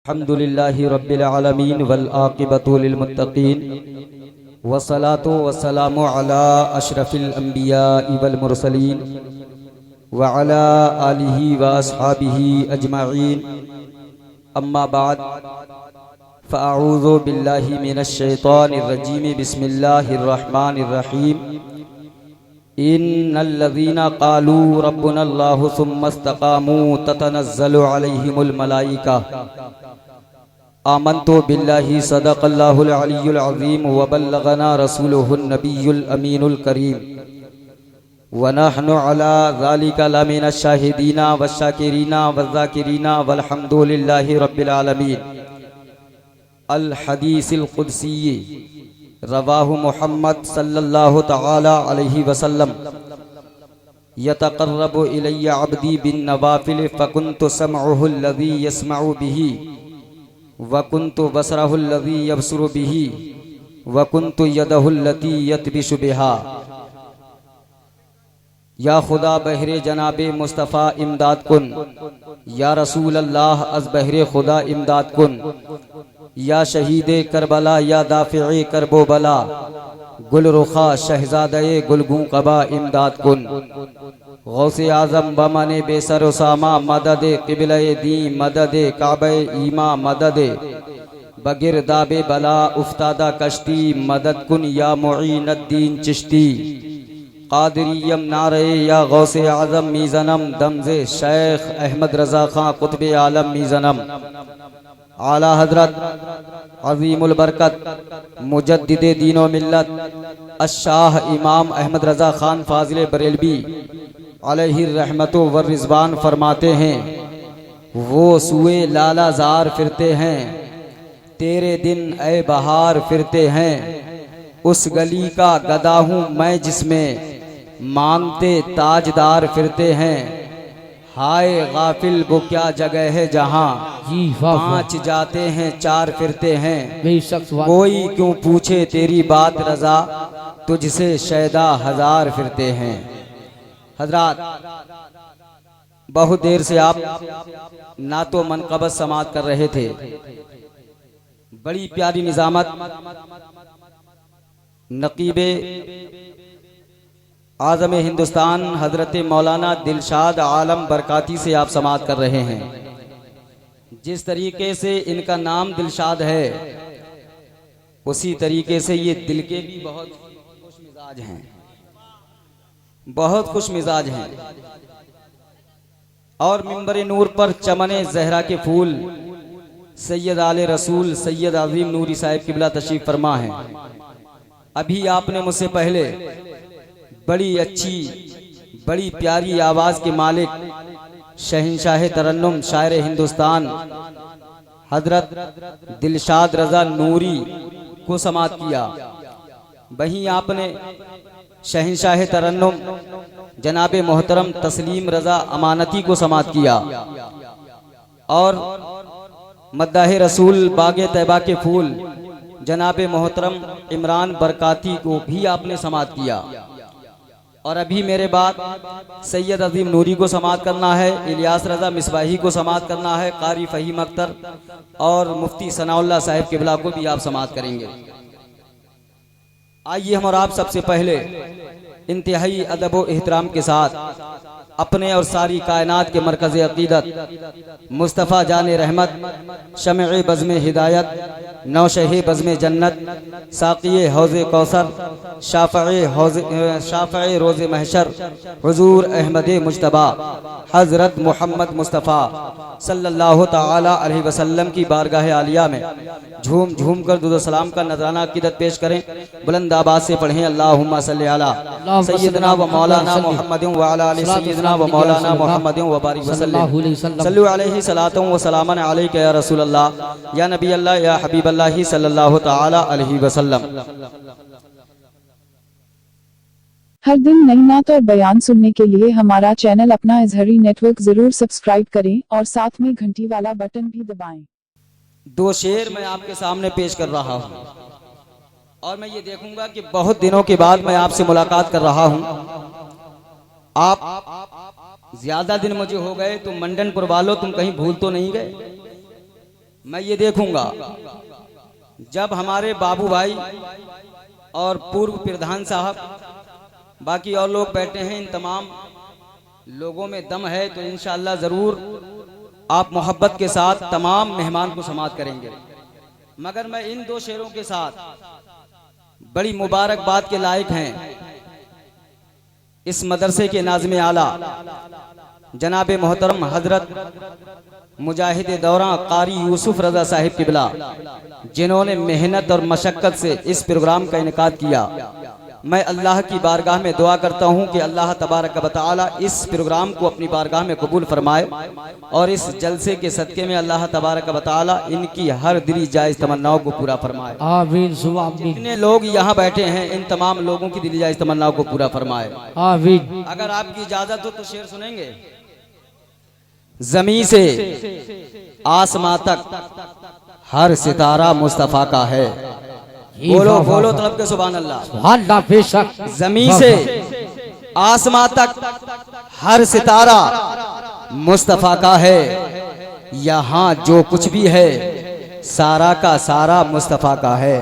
अल्हम्दुलिल्लाहि रब्बिल आलमीन वल आक़िबतु लिल मुत्तक़ीन वस्सलातु वस्सलामु अला अशरफिल अंबियाइ वल मुरसलीन व अला आलिहि व अस्हाबिहि अजमाईन अम्मा बाद फ़अऊज़ु बिल्लाहि मिनश शैतानिर रजीम बिस्मिल्लाहिर रहमानिर रहीम इन्नल्लज़ीना क़ालू रब्बुनल्लाहु सुम्मा इस्तक़ामू ततनज़्ज़लु अलैहिमुल मलाइका आमन्तु बिल्लाहि सदक़ल्लाहुल अलियुल अज़ीम व बल्लगना रसूलुहुन नबियुल अमीनुल करीम व नहनु अला ज़ालिका लमिनश शाहिदीना वश्शाकिरीना वज़्ज़ाकिरीना वल्हम्दुलिल्लाहि रब्बिल आलमीन। अल हदीसिल क़ुदसी रवाहु मुहम्मद सल्लल्लाहु तआला अलैहि वसल्लम यतक़र्रबु इलैया अब्दी बिन नवाफिल फ़कुन्तु समअहु अल्लज़ी यस्मअु बिही वकुन्तु बसरहु अल्लज़ी यबसुरु बिही वकुन्तु यदहु अल्लती यतबिशु बिहा। या खुदा बहरे जनाबे मुस्तफ़ा इमदाद कुन, या रसूल अल्लाह अज़ बहरे खुदा इमदाद कुन, या शहीदे करबला या दाफ़िए करबो बला गुल रुखा शहज़ादे गुलगू कबा इमदाद कुन। गौसे आज़म बमने बेसर उसामा मदद क़िबले दी मदद काबे ईमा मदद बगिरदाबे बला उफ्तादा कश्ती मदद कुन या मुईनुद्दीन चिश्ती क़ादिरियम नारे या गौसे आज़म मीज़नम दमज़े शेख अहमद रज़ा खां कुतबे आलम मीज़नम आला हज़रत अज़ीमुल बरकत मुजद्दिदे दीनो मिल्लत अश-शाह इमाम अहमद रज़ा खान फ़ाज़िल बरेलवी अलैहि रहमतु व रिज़वान फरमाते हैं, वो सुए लालाज़ार फिरते हैं तेरे दिन ए बहार फिरते हैं, उस गली का गदा हूँ मैं जिसमें मांगते ताजदार फिरते हैं। हाय गाफिल वो क्या जगह है जहाँ पाँच जाते हैं चार फिरते हैं, कोई क्यों पूछे तेरी बात रज़ा तुझसे शैदा हजार फिरते हैं। हजरात, बहुत देर से आप ना तो मनक़बत समात कर रहे थे, बड़ी प्यारी निज़ामत नकीबे आज़म हिंदुस्तान हजरत मौलाना दिलशाद आलम बरकाती से आप समात कर रहे हैं। जिस तरीके से इनका नाम दिलशाद है उसी तरीके से ये दिल के भी बहुत खुश मिजाज हैं, बहुत खुश मिजाज हैं। और मिंबर नूर पर चमने ज़हरा के फूल सैयद आले रसूल सैयद अज़ीम नूरी साहिब किबला तशरीफ फरमा है। अभी आपने मुझसे पहले बड़ी अच्छी बड़ी प्यारी आवाज़ के मालिक शहंशाह तरन्नुम शायर हिंदुस्तान हजरत दिलशाद रज़ा नूरी को समात किया। वहीं आपने शहंशाह तरन्नुम जनाबे मोहतरम तस्लीम रज़ा अमानती को समात किया और मद्दाह रसूल बागे तैबा के फूल जनाबे मोहतरम इमरान बरकाती को भी आपने समात किया। और अभी मेरे बाद सैयद अज़ीम नूरी को समात करना है, इलियास रज़ा मिसबाही को समात करना है, कारी फ़हीम अख्तर और मुफ्ती सनाउल्लाह साहिब किबला को भी आप समात करेंगे। आइए हम और आप सबसे पहले इंतहाई अदब व एहतराम के साथ अपने और सारी कायनात के मरकज़ अक़ीदत मुस्तफ़ा जान रहमत शमए बज़्म हिदायत नौशहे बज़्म जन्नत साक़िए हौज़े कौसर शाफ़ए रोज़े महशर हुज़ूर अहमद मुज्तबा हज़रत मोहम्मद मुस्तफ़ा सल्लल्लाहु तआला अलैहि वसल्लम की बारगाह आलिया में झूम झूम कर दुरूद सलाम का नजराना अक़ीदत पेश करें। बुलंद आवाज़ से पढ़ें अल्लाहुम्मा सल्लि अला सय्यदना व मौलाना मुहम्मदिन व अला आलि सय्यदना व मौलाना मुहम्मदिन व बारिक वसल्लम सल्लु अलैहि सलातु व सलामन अलैका या रसूल अल्लाह या नबी अल्लाह या हबीब अल्लाह सल्लल्लाहु तआला अलैहि वसल्लम। हर दिन नई नात और बयान सुनने के लिए हमारा चैनल अपना इज़हरी नेटवर्क जरूर सब्सक्राइब करें और साथ में घंटी वाला बटन भी दबाएं। दो शेर मैं आपके सामने पेश कर रहा हूँ और मैं ये देखूंगा कि बहुत दिनों के बाद मैं आपसे मुलाकात कर रहा हूँ। आप ज्यादा दिन मुझे हो गए, तुम मंडनपुर वालों तुम कहीं भूल तो नहीं गए? मैं ये देखूंगा जब हमारे बाबू भाई और पूर्व प्रधान साहब बाकी और लोग बैठे हैं, इन तमाम लोगों में दम है तो इंशाअल्लाह जरूर आप मोहब्बत के साथ तमाम मेहमान को समाअत करेंगे। मगर मैं इन दो शेरों के साथ बड़ी मुबारकबाद के लायक हैं इस मदरसे के नाज़िम आला जनाब मोहतरम हजरत मुजाहिद दौरा कारी यूसुफ रजा साहिब किबला, जिन्होंने मेहनत और मशक्कत से इस प्रोग्राम का इनेकाद किया। मैं अल्लाह की बारगाह में दुआ करता हूं कि अल्लाह तबारक व तआला इस प्रोग्राम को अपनी बारगाह में कबूल फरमाए और इस जलसे के सदके में अल्लाह तबारक व तआला इनकी हर दिली जायज तमन्नाओं को पूरा फरमाए। आमीन सुबह आमीन। जितने लोग यहाँ बैठे हैं इन तमाम लोगों की दिली जायज तमन्नाओं को पूरा फरमाए। आमीन। अगर आपकी इजाजत हो तो शेर सुनेंगे। जमीन से आसमां तक हर सितारा मुस्तफा का है। बोलो बोलो तलब के सुभान अल्लाह। बेशक। जमीन से आसमां तक हर सितारा मुस्तफा का है। यहाँ जो कुछ भी है सारा का सारा मुस्तफा का है।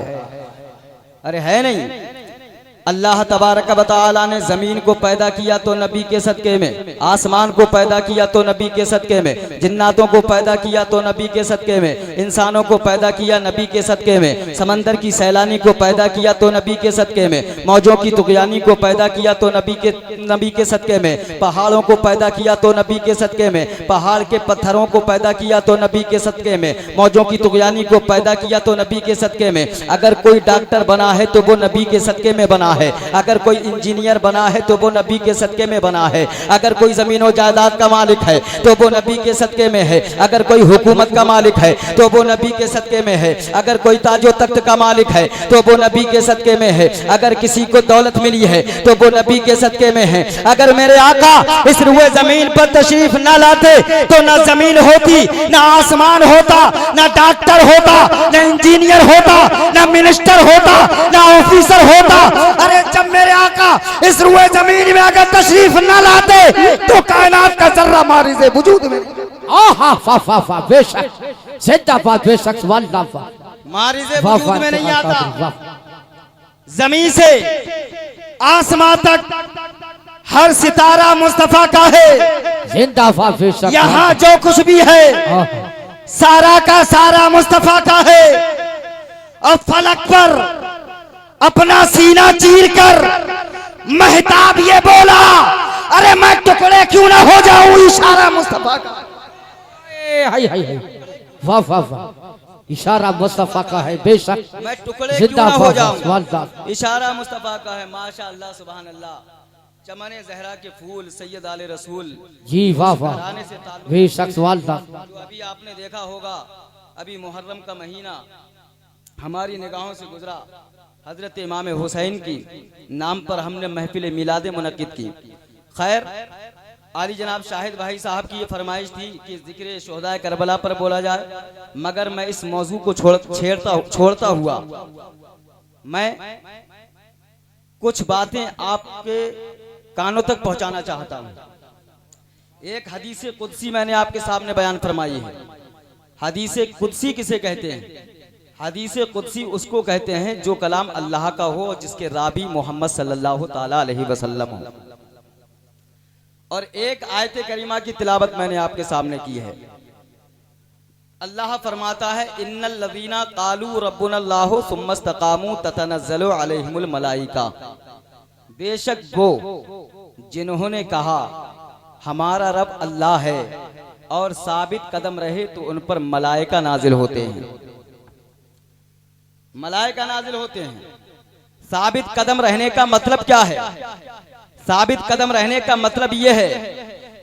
अरे है नहीं, अल्लाह तबारक व तआला ने जमीन को पैदा किया तो नबी के सदके में, आसमान को पैदा किया तो नबी के सदके में, जिन्नातों को पैदा किया तो नबी के सदके में, इंसानों को पैदा किया नबी के सदके में, समंदर की सैलानी को पैदा किया तो नबी के सदके में, मौजों की तुगयानी को पैदा किया तो नबी के सदके में, पहाड़ों को पैदा किया तो नबी के सदके में, पहाड़ के पत्थरों को पैदा किया तो नबी के सदके में, मौजों की तुगयानी को पैदा किया तो नबी के सदके में। अगर कोई डॉक्टर बना है तो वो नबी के सदके में बना है। अगर कोई इंजीनियर बना है तो वो नबी के सदके में बना है। अगर कोई जमीनों जायदाद का मालिक है तो वो नबी के सदके में है। अगर कोई हुकूमत का मालिक है तो वो नबी के सदके में है। अगर कोई ताजो तख्त का मालिक है तो वो नबी के सदके में है। अगर किसी को दौलत मिली है तो वो नबी के सदके में है। अगर मेरे आका इस रुए जमीन पर तशरीफ न लाते तो ना जमीन होती, ना आसमान होता, ना डॉक्टर होता, ना इंजीनियर होता, ना मिनिस्टर होता, ना ऑफिसर होता। अरे जब मेरे आका इस रुए जमीन में अगर तशरीफ न लाते तो कायनात का जर्रा मारिज़े वजूद में बेशक जिंदाबाद बेशक मारिज़े वजूद में नहीं आता। जमीन से आसमां तक हर सितारा मुस्तफा का है। जिंदाबाद बेशक। यहाँ जो कुछ भी है सारा का सारा मुस्तफा का है। और फलक पर अपना सीना चीर कर महताब ये बोला, अरे मैं टुकड़े क्यों ना हो जाऊं, इशारा मुस्तफा का। वाह वाह वाह, इशारा मुस्तफा का है। बेशक मैं टुकड़े क्यों ना हो जाऊं, इशारा मुस्तफा का है। माशाअल्लाह सुभान अल्लाह। चमने जहरा के फूल सैयद आले रसूल जी वाह वाह बेशक। जो अभी आपने देखा होगा, अभी मुहर्रम का महीना हमारी निगाहों से गुजरा। हजरत इमाम हुसैन की नाम पर हमने महफिल मिलाद मुनक्किद की। खैर आली जनाब शाहिद भाई साहब की ये फरमाइश थी कि जिक्र शोहदाए करबला पर बोला जाए, मगर मैं इस मौजू को छोड़ता हुआ मैं कुछ बातें आपके कानों तक पहुंचाना चाहता हूं। एक हदीस कुदसी मैंने आपके सामने बयान फरमाई है। हदीस कुदसी किसे कहते हैं? हदीस कुदसी उसको कहते हैं जो कलाम अल्लाह का हो, जिसके राबी मोहम्मद सल्लल्लाहु ताला अलैहि वसल्लम हो। और एक आयत करीमा की तिलावत मैंने आपके सामने की है। अल्लाह फरमाता है, इन्नल लज़ीना क़ालू रब्बुनल्लाहु सुम्मा इस्तक़ामू ततनज़्ज़लु अलैहिमुल मलाइका। बेशक वो जिन्होंने कहा हमारा रब अल्लाह है और साबित कदम रहे तो उन पर मलाइका नाजिल होते हैं। मलाइका नाजिल होते हैं। साबित कदम रहने का मतलब क्या है? साबित कदम रहने का मतलब यह है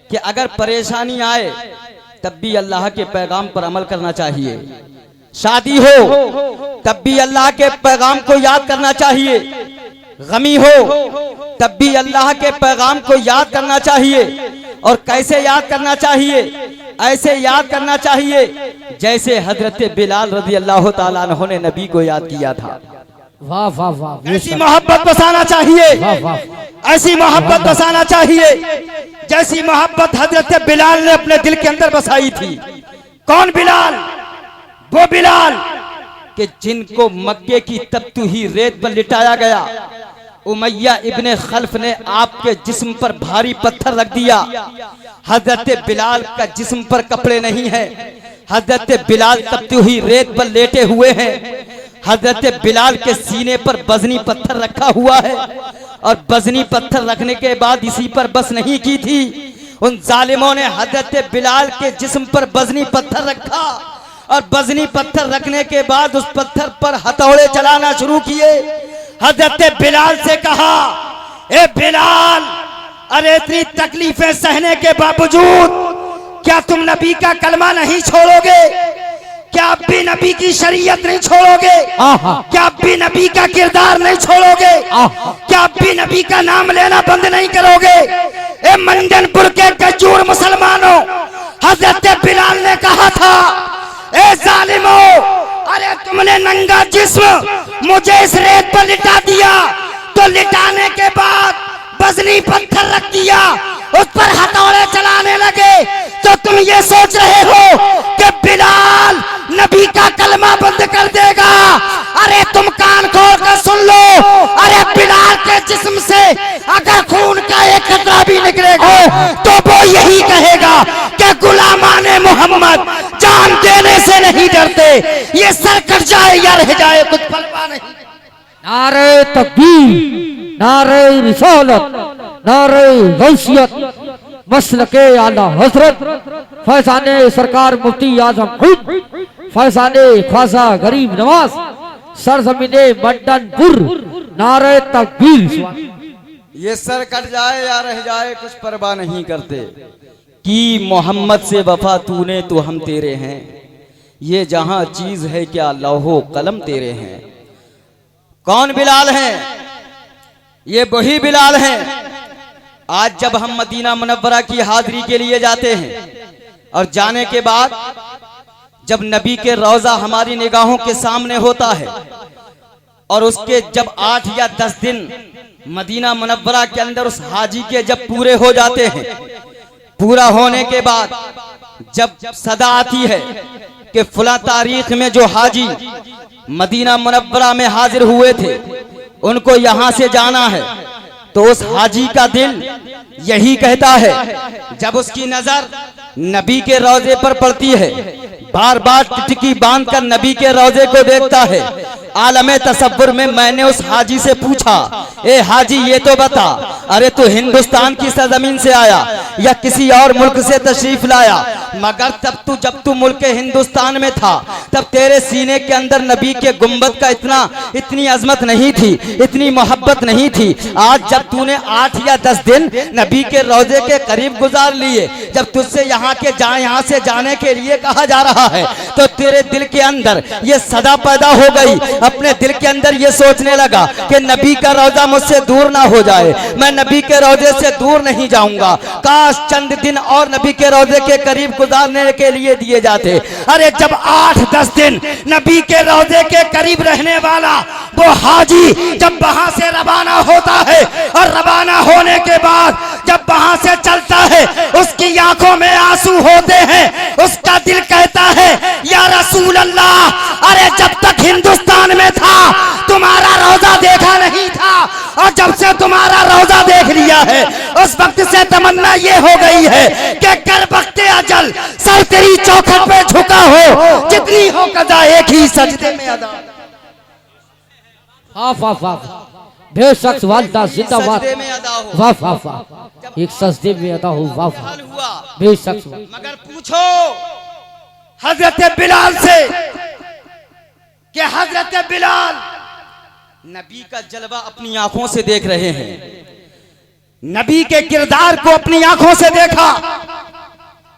कि अगर परेशानी आए तब भी अल्लाह के पैगाम पर अमल करना चाहिए। शादी हो तब भी अल्लाह के पैगाम को याद करना चाहिए। गमी हो तब भी अल्लाह के पैगाम को याद करना चाहिए। और कैसे याद करना चाहिए? ऐसे याद करना चाहिए जैसे हजरत बिलाल रज़ी अल्लाह ताला अन्हु ने नबी को याद किया था। वाह वाह वाह, ऐसी मोहब्बत बसाना चाहिए। ऐसी मोहब्बत बसाना चाहिए जैसी मोहब्बत हजरत बिलाल ने अपने दिल के अंदर बसाई थी। कौन बिलाल? वो बिलाल कि जिनको मक्के की तपती हुई रेत पर लिटाया गया, उमैया इब्ने खल्फ ने आपके जिस्म पर भारी पत्थर रख दिया। हजरत बिलाल का जिस्म पर कपड़े नहीं है, हजरत बिलाल तपती हुई रेत पर लेटे हुए हैं। हजरत बिलाल के सीने पर बजनी पत्थर रखा हुआ है और बजनी पत्थर रखने के बाद इसी पर बस नहीं की थी, उन जालिमों ने हजरत बिलाल के जिस्म पर बजनी पत्थर रखा और बजनी पत्थर रखने के बाद उस पत्थर पर हथौड़े चलाना शुरू किए। हजरत बिलाल से कहा, ए बिलाल, अरे इतनी तकलीफें सहने के बावजूद क्या तुम नबी का कलमा नहीं छोड़ोगे? क्या आप भी नबी की शरीयत नहीं छोड़ोगे? क्या आप भी नबी का किरदार नहीं छोड़ोगे? क्या आप भी नबी का नाम लेना बंद नहीं करोगे? ए मंडनपुर के गजूर मुसलमानों, हजरत बिलाल ने कहा था, ए जालिमो, अरे तुमने नंगा जिस्म मुझे इस रेत पर लिटा दिया, तो लिटाने के बाद बजनी पत्थर रख दिया, उस पर हथौड़े चलाने लगे, तो तुम ये सोच रहे हो कि बिलाल नबी का कलमा बंद कर देगा? अरे तुम कान खोल कर सुन लो, अरे बिलाल के जिस्म से अगर खून का एक कतरा भी निकलेगा तो वो यही कहेगा कि गुलामाने मोहम्मद जान देने से नहीं डरते, ये सर कट जाए या रह जाए कुछ परवाह नहीं। नारे तकबीर, नारे रिसालत, नारे गौसियत, मसलके आला हजरत फैजाने सरकार मुफ्ती आजम खुद फैजाने ख्वाजा गरीब नवाज सरजमीने मंडनपुर, नारे तकबीर। ये सर कट जाए या रह जाए कुछ परवाह नहीं करते कि मोहम्मद से वफा तूने तो हम तेरे हैं, ये जहां चीज है क्या लौहो कलम तेरे हैं। कौन बिलाल हैं? ये वही बिलाल हैं। आज जब हम मदीना मुनव्वरा की हाजिरी के लिए जाते हैं और जाने के बाद जब नबी के रोजा हमारी निगाहों के सामने होता है और उसके जब 8 या 10 दिन मदीना मुनव्वरा के अंदर उस हाजी के जब पूरे हो जाते हैं, पूरा होने के बाद जब सदा आती है कि फला तारीख में जो हाजी मदीना मुनव्वरा में हाजिर हुए थे उनको यहां से जाना है, तो उस हाजी का दिल यही कहता है, जब उसकी नजर नबी के रोजे पर पड़ती है, बार बार टिटकी बांध कर नबी के रोजे को देखता है। आलमे तसव्वुर में मैंने उस हाजी से पूछा, ए हाजी ये तो बता, अरे तू हिंदुस्तान की सरजमीन से आया या किसी और मुल्क से तशरीफ लाया? मगर जब तू मुल्क हिंदुस्तान में था तब तेरे सीने के अंदर नबी के गुंबद का इतनी अजमत नहीं थी, इतनी मोहब्बत नहीं थी। आज जब तूने 8 या 10 दिन नबी के रोजे के करीब गुजार लिए, जब तुझसे यहाँ से जाने के लिए कहा जा रहा है, तो तेरे दिल के अंदर ये सदा पैदा हो गई, अपने दिल के अंदर ये सोचने लगा कि नबी का रोजा मुझसे दूर ना हो जाए, मैं नबी के रोजे से दूर नहीं जाऊंगा, काश चंद दिन और नबी के रोजे के करीब गुजारने के लिए दिए जाते। अरे जब 8-10 दिन नबी के रोजे के करीब रहने वाला वो हाजी जब वहां से रवाना होता है और रवाना होने के बाद जब वहां से चलता है, उसकी आंखों में आंसू होते हैं, उसका दिल कहता है, या रसूल अल्लाह, अरे जब तक हिंदुस्तान में था तुम्हारा रोजा देखा नहीं था, और जब से तुम्हारा रोजा देख लिया है उस वक्त से तमन्ना ये हो गई है कि कर वक्ते अजल सर तेरी चौखट पे झुका हो, जितनी हो कदा एक ही सजदे में अदा। बेशक वालदा जिंदाबाद, वाह वाह वाह, एक सजदे में अदा हो, वाह बेशक। मगर पूछो हजरत बिलाल से कि हजरत बिलाल नबी का जलवा अपनी आंखों से देख रहे हैं, नबी के किरदार को अपनी आंखों से देखा,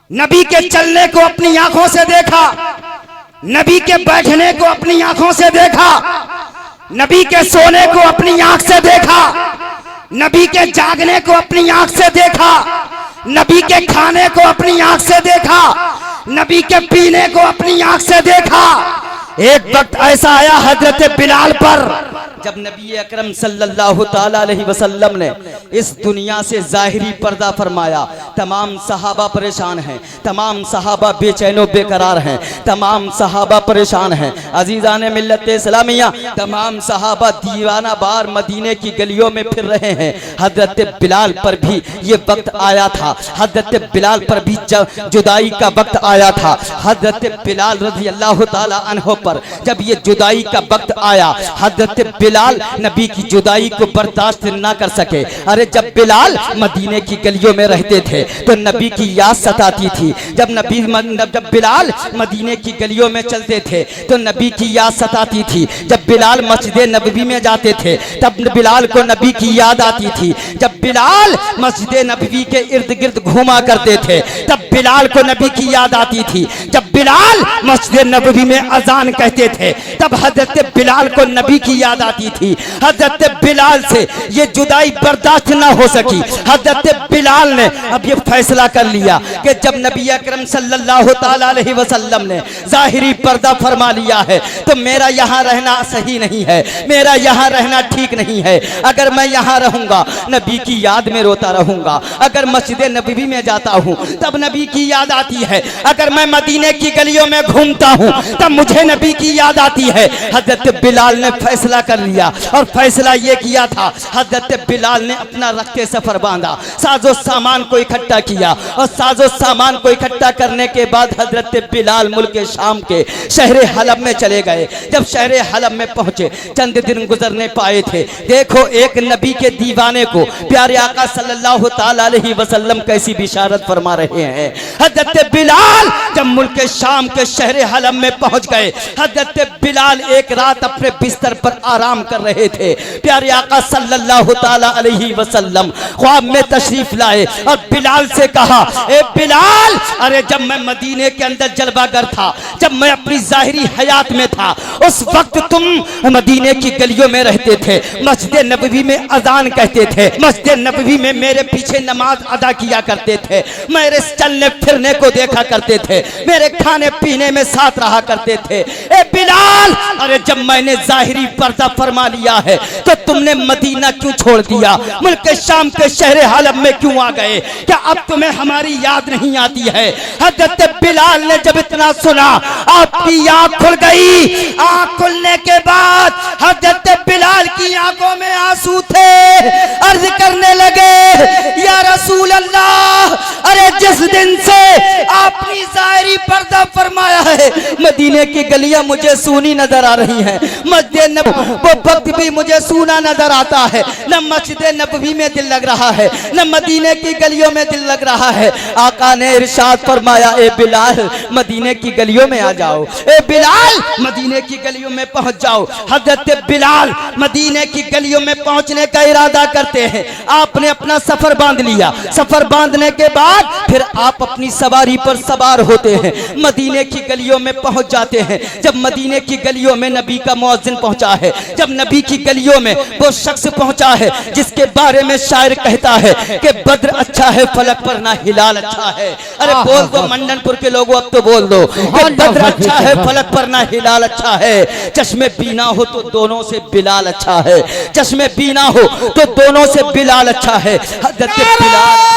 नबी के चलने को अपनी आंखों से देखा, नबी के बैठने को अपनी आंखों से देखा, नबी के सोने को अपनी आंख से देखा, नबी के जागने को अपनी आंख से देखा, नबी के खाने को अपनी आंख से देखा, नबी के पीने को अपनी आंख से देखा। एक वक्त ऐसा आया हजरत बिलाल पर जब नबी अकरम सल्लल्लाहु ताला अलैहि वसल्लम ने इस दुनिया से जाहिरी पर्दा फरमाया, तमाम सहाबा परेशान हैं, तमाम सहाबा बेचैनो बेकरार हैं, तमाम सहाबा परेशान हैं। अजीज़ान मिल्लत इस्लामिया, तमाम सहाबा दीवाना बार मदीने की गलियों में फिर रहे हैं। हजरत बिलाल पर भी ये वक्त आया था, हजरत बिलाल पर भी जुदाई का वक्त आया था। हजरत बिलाल रज़ी अल्लाह ताला अन्हो पर जब ये जुदाई का वक्त आया, हजरत बिलाल नबी की जुदाई को बर्दाश्त ना कर सके। अरे जब बिलाल मदीने की गलियों में रहते थे तो नबी की याद सताती थी। जब बिलाल मदीने की गलियों में चलते थे तो नबी की याद सताती थी। जब बिलाल मस्जिद नबवी में जाते थे तब बिलाल को नबी की याद आती थी। जब बिलाल मस्जिद नबवी के इर्द गिर्द घूमा करते थे तब बिलाल को नबी की याद आती थी। जब बिलाल मस्जिद नबवी में अजान कहते थे तब हजरत बिलाल को नबी की याद आती थी। हजरत बिलाल से ये जुदाई बर्दाश्त ना हो सकी। हजरत बिलाल ने अब ये फैसला कर लिया कि जब नबी अकरम सल्लल्लाहु ताला अलैहि वसल्लम ने जाहिरी पर्दा फरमा लिया है तो मेरा यहाँ रहना सही नहीं है, मेरा यहाँ रहना ठीक नहीं है। अगर मैं यहाँ रहूंगा नबी की याद में रोता रहूंगा। अगर मस्जिद नबवी में जाता हूँ तब नबी की याद आती है। अगर मैं मदीने की गलियों में घूमता हूँ तब मुझे नबी की याद आती है। हजरत बिलाल ने फैसला कर लिया और फैसला ये किया था। हजरत बिलाल ने अपना रखते सफर बांधा, साजो सामान को इकट्ठा किया और साजो सामान को इकट्ठा करने के बाद हजरत बिलाल मुल्क शाम के शहर हलब में चले गए। जब शहर हलब में पहुंचे चंद दिन गुजरने पाए थे। देखो एक नबी के दीवाने को प्यारे आका सल्लल्लाहु ताला अलैहि वसल्लम कैसी बिशारत फरमा रहे हैं। हजरत बिलाल जब मुल्क शाम के शहर हलब में पहुंच गए, हजरत बिलाल एक रात अपने बिस्तर पर आराम कर रहे थे। प्यारे आका सल्लल्लाहु ताला अलैहि वसल्लम ख्वाब में तशरीफ लाए और बिलाल से कहा, ए बिलाल, अरे जब मैं मदीने के अंदर जलवागर था, जब मैं अपनी जाहिरी हयात में था, उस वक्त तुम मदीने की गलियों में रहते थे, मस्जिद नबवी में अजान कहते थे, मस्जिद नबवी में मेरे पीछे नमाज अदा किया करते थे, मेरे चलने फिरने को देखा करते थे, मेरे खाने पीने में साथ रहा करते थे। ए बिलाल, अरे जब मैंने जाहिरी पर्दा फरमा लिया है तो तुमने मदीना क्यों छोड़ दिया, मुल्क शाम के शहर हलब में क्यों आ गए? क्या अब तुम्हें हमारी याद नहीं आती है? हजरत बिलाल ने जब इतना सुना आपकी आंख खुल गई। आंख खुलने के बाद हजरत बिलाल की आंखों में आंसू थे। अर्ज करने लगे, या रसूल अल्लाह, अरे जिस दिन से आपने जाहिरी पर्दा फरमाया है मदीने की गलियां मुझे सूनी नजर आ रही हैं। मस्जिद वो वक्त भी मुझे सूना नजर आता है। न मस्जिद नबवी में दिल लग रहा है, न मदीने की गलियों में दिल लग रहा है। आका ने इरशाद फरमाया, ए बिलाल मदीने की गलियों में आ जाओ, ए बिलाल मदीने की गलियों में पहुंच जाओ। हजरत बिलाल मदीने की गलियों में पहुंचने का इरादा करते हैं। आपने अपना सफर बांध लिया। सफर बांधने के बाद फिर आप अपनी सवारी पर सवार होते हैं, मदीने की गलियों में पहुंच जाते हैं। जब मदीने की गलियों में नबी का मुअज्जिन पहुंचा है, जब नबी की गलियों में वो शख्स पहुंचा है जिसके बारे में शायर कहता है कि बद्र अच्छा है फलक पर ना हिलाल अच्छा है। अरे बोल दो मंडनपुर के लोगों, अब तो बोल दो कि बद्र अच्छा है फलक पर ना हिलाल अच्छा है। चश्मे बीना हो तो दोनों से बिलाल अच्छा है, चश्मे बीना हो तो दोनों से बिलाल अच्छा है। हजरत बिलाल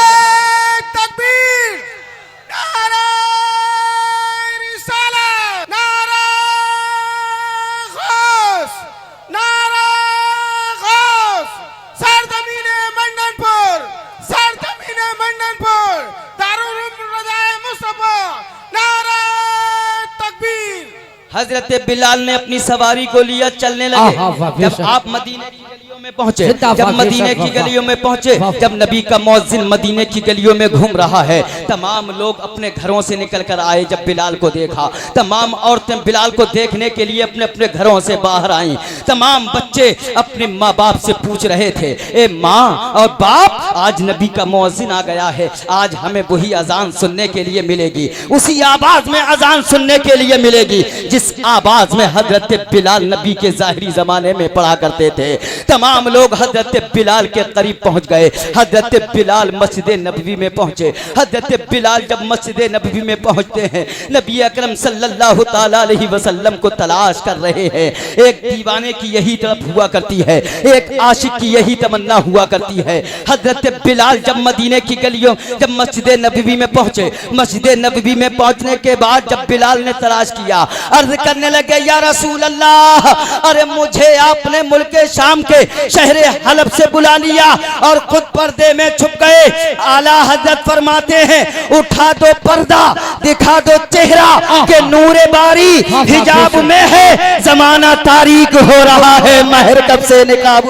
हजरत बिलाल ने अपनी सवारी को लिया, चलने लगे। जब आप मदीने की गलियों में पहुंचे, जब मदीने की गलियों में पहुंचे, जब नबी का मुअज्जिन मदीने की गलियों में घूम रहा है, तमाम लोग अपने घरों से निकल कर आए। जब बिलाल को देखा, तमाम औरतें बिलाल को देखने के लिए अपने अपने घरों से बाहर आई। तमाम बच्चे अपने माँ बाप से पूछ रहे थे, ए माँ और बाप, आज नबी का मुअज्जिन आ गया है, आज हमें वही अजान सुनने के लिए मिलेगी, उसी आवाज में अजान सुनने के लिए मिलेगी जिस आवाज नमाज में हजरत बिलाल नबी के ज़ाहिरी ज़माने में पढ़ा करते थे। तमाम लोग हजरत बिलाल के करीब पहुंच गए। हजरत बिलाल मस्जिद नबवी में पहुंचे। हजरत बिलाल जब मस्जिद नबवी में पहुंचते हैं, नबी अकरम सल्लल्लाहु ताला अलैहि वसल्लम को तलाश कर रहे हैं। एक दीवाने की यही तरफ हुआ करती है, एक आशिक की यही तमन्ना हुआ करती है। हजरत बिलाल जब मदीने की गलियों, जब मस्जिद नबवी में पहुंचे, मस्जिद नबवी में पहुंचने के बाद जब बिलाल ने तलाश किया, अर्ज करने लगे, या रसूल अल्लाह, अरे मुझे आपने मुल्क शाम के शहर हलब से बुला लिया और खुद पर्दे में छुप गए। आला हजरत फरमाते हैं, उठा दो पर्दा, दिखा दो चेहरा के नूरे बारी हिजाब में है, जमाना तारीक हो रहा है, महर कब से निकाब।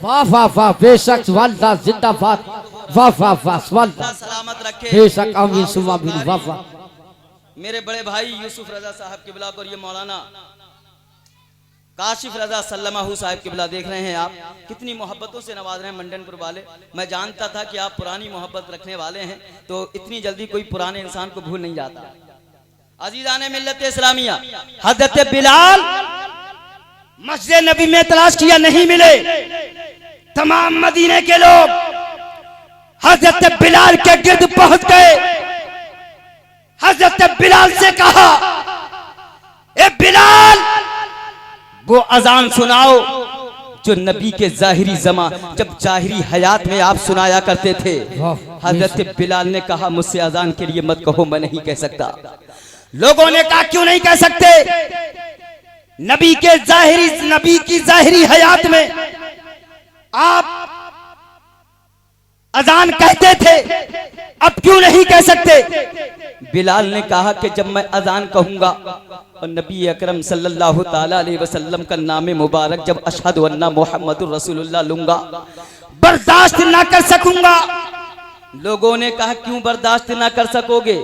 वाह वाह वाह, बेशक वालदा जिंदाबाद, वाह वाह वाह, वालदा सलामत रखे, बेशक आमीन सुमा बिन, वाह वाह। मेरे बड़े भाई यूसुफ रजा साहब किबला और ये मौलाना काशिफ रजा सल्लमाहू साहब किबला देख रहे हैं आप, कितनी मोहब्बतों से नवाज रहे हैं मंडनपुर वाले। मैं जानता था कि आप पुरानी मोहब्बत रखने वाले हैं, तो इतनी जल्दी कोई पुराने इंसान को भूल नहीं जाता। अजीजाने मिल्लत इस्लामिया, हजरत बिलाल मस्जिद नबी में तलाश किया, नहीं मिले। तमाम मदीने के लोग हजरत बिलाल के गिर्द पहुंच गए। हजरत बिलाल से कहा, ए बिलाल, वो अजान सुनाओ जो नबी के जाहिरी जमा, जब जाहिरी हयात में आप सुनाया करते थे। हजरत बिलाल ने कहा, मुझसे अजान के लिए मत कहो, मैं नहीं कह सकता। लोगों ने कहा, क्यों नहीं कह सकते? नबी की जाहिरी हयात में आप अजान कहते थे, अब क्यों नहीं कह सकते? बिलाल ने कहा कि जब मैं अजान कहूंगा और नबी अकरम सल्लल्लाहु ताला अलैहि वसल्लम का नाम मुबारक जब अशहदु अन्ना मुहम्मदुर रसूलुल्लाह लूंगा, बर्दाश्त ना कर सकूंगा। लोगों ने कहा, क्यों बर्दाश्त ना कर सकोगे?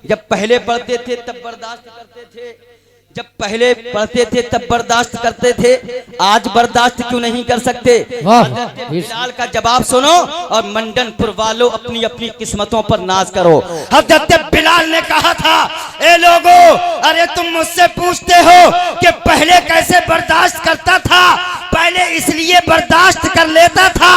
जब पहले पढ़ते थे तब बर्दाश्त करते थे, जब पहले पढ़ते थे तब बर्दाश्त करते थे, आज बर्दाश्त क्यों नहीं कर सकते? हजरत बिलाल का जवाब सुनो और मंडनपुर वालों अपनी अपनी किस्मतों पर नाज करो। हजरत बिलाल ने कहा था, ए लोगो, अरे तुम मुझसे पूछते हो कि पहले कैसे बर्दाश्त करता था? पहले इसलिए बर्दाश्त कर लेता था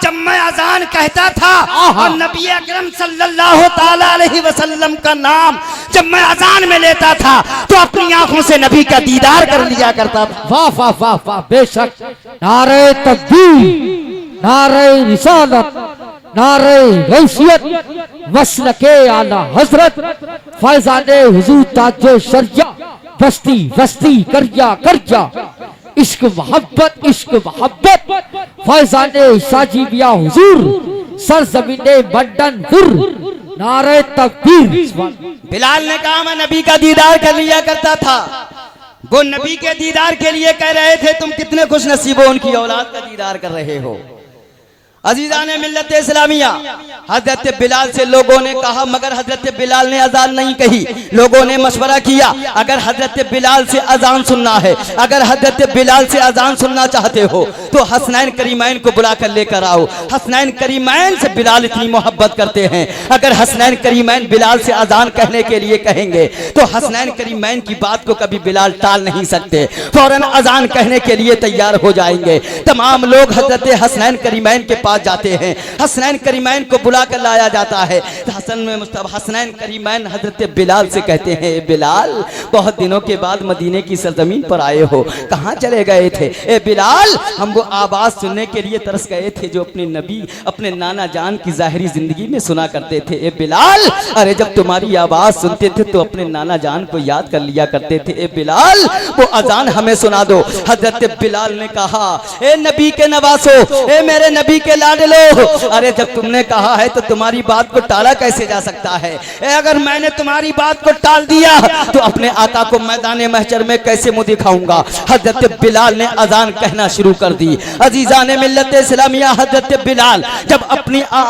जब मैं अजान कहता था और नबी अकरम सल्लल्लाहु ताला अलैहि वसल्लम का नाम जब मैं अजान में लेता था तो अपनी आंखों से नबी का दीदार कर लिया करता था। वाह वाह वाह वाह, बेशक नारे तकबीर, नारे रिसालत, नारे गौसियत, मसलके आला हजरत, फैजाने हुजूर ताजो शरिया, बस्ती बस्ती करजा करजा, इश्क मोहब्बत, फैजाने साजिबिया हुजूर, सरजमीने मंडनपुर, नारे तकबीर। बिलाल ने कहा, मैं नबी का दीदार कर लिया करता था। वो नबी के दीदार के लिए कह रहे थे, तुम कितने खुश नसीब हो, उनकी औलाद का दीदार कर रहे हो। अजीजाने मिल्लत इस्लामिया, हजरत बिलाल से लोगों ने कहा, मगर हजरत बिलाल ने अजान नहीं कही। लोगों ने मशवरा किया, अगर हजरत बिलाल से अजान सुनना है, अगर हजरत बिलाल से अजान सुनना चाहते हो तो हसनैन करीमैन को बुला कर लेकर आओ। हसनैन करीमैन से बिलाल इतनी मोहब्बत करते हैं, अगर हसनैन करीमैन बिलाल से अजान कहने के लिए कहेंगे तो हसनैन करीमैन की बात को कभी बिलाल टाल नहीं सकते, फौरन अजान कहने के लिए तैयार हो जाएंगे। तमाम लोग हजरत हसनैन करीमैन के जाते हैं, हसनैन करीमैन को बुला कर लाया जाता है। हसनैन करीमैन हजरत बिलाल से कहते हैं, बिलाल, बहुत दिनों के बाद मदीने की सरजमीन पर आए हो, कहाँ चले गए थे? ए बिलाल, हम वो आवाज सुनने के लिए तरस गए थे जो अपने नबी, अपने नाना जान की जाहिरी जिंदगी में सुना करते थे। ए बिलाल, अरे जब तुम्हारी आवाज सुनते थे तो अपने नाना जान को याद कर लिया करते थे। ए बिलाल, वो अजान हमें सुना दो। हजरत बिलाल ने कहा, ए नबी के नवासो, ए मेरे नबी के लाडलो, अरे जब तुमने कहा है तो तुम्हारी बात को टाला कैसे जा सकता है? अगर मैंने तुम्हारी बात को टाल दिया तो अपने आका को मैदान महशर में कैसे मुंह दिखाऊंगा? हजरत बिलाल ने अजान कहना शुरू कर दी। अजीजाने मिल्लत इस्लामिया, हजरत बिलाल जब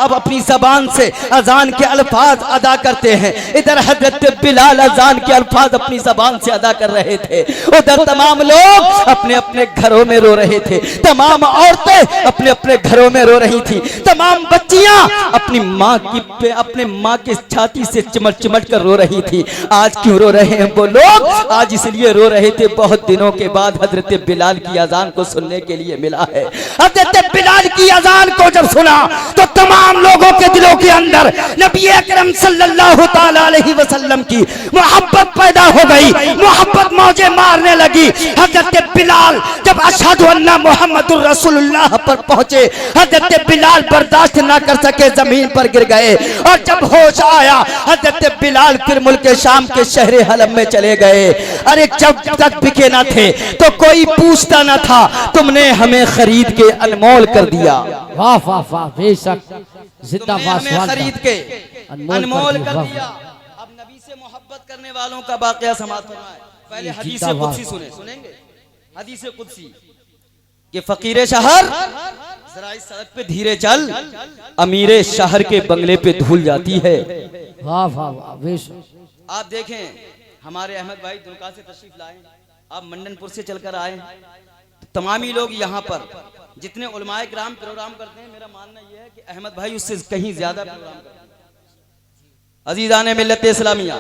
अपनी जबान से अजान के अल्फाज अदा करते हैं, इधर हजरत बिलाल अजान के अल्फाज अपनी जबान से अदा कर रहे थे, उधर तमाम लोग अपने अपने घरों में रो रहे थे, तमाम औरतें अपने अपने घरों में रो रही थी। तमाम बच्चियां अपने माँ के छाती से चिमट चिमट कर रो रही थी। आज क्यों रो रहे हैं वो लोग? आज इसलिए रो रहे थे, बहुत दिनों के बाद हजरत बिलाल की अजान को सुनने के लिए मिला है। हजरत बिलाल की अजान को जब सुना तो तमाम लोगों के दिलों के अंदर नबी अकरम सल्लल्लाहु ताला अलैहि वसल्लम की मोहब्बत पैदा हो गई, मोहब्बत मौजे मारने लगी। हजरत बिलाल जब अशहदु अन्ना मुहम्मदुर रसूलुल्लाह पर पहुंचे, हजरत बिलाल बर्दाश्त ना कर सके, जमीन पर गिर गए। और जब होश आया हजरत बिलाल फिर मुल्क शाम के शहर हलम में चले गए। अरे जब तक बिके ना थे तो कोई पूछता ना था, तुमने हमें खरीद के अनमोल कर दिया। वाह वाह वाह, बेशक जिंदाबाद, हमें खरीद के अनमोल कर दिया। अब नबी से मोहब्बत करने वालों का वाकया समाप्त होना है। पहले हदीस कुदसी सुनेंगे। हदीस कुदसी कि फकीर शहर जरा इस सड़क पे धीरे चल, अमीरे शहर के बंगले पे धूल जाती है। वाह वाह वाह, बेशक। आप देखें हमारे अहमद भाई दुमका से तशरीफ लाए, आप मंडनपुर से चलकर आए, तमामी लोग यहाँ पर जितने उलमाए किराम प्रोग्राम करते हैं, मेरा मानना यह है कि अहमद भाई उससे कहीं ज्यादा प्रोग्राम करते हैं। अजीजाने मिल्लत इस्लामिया,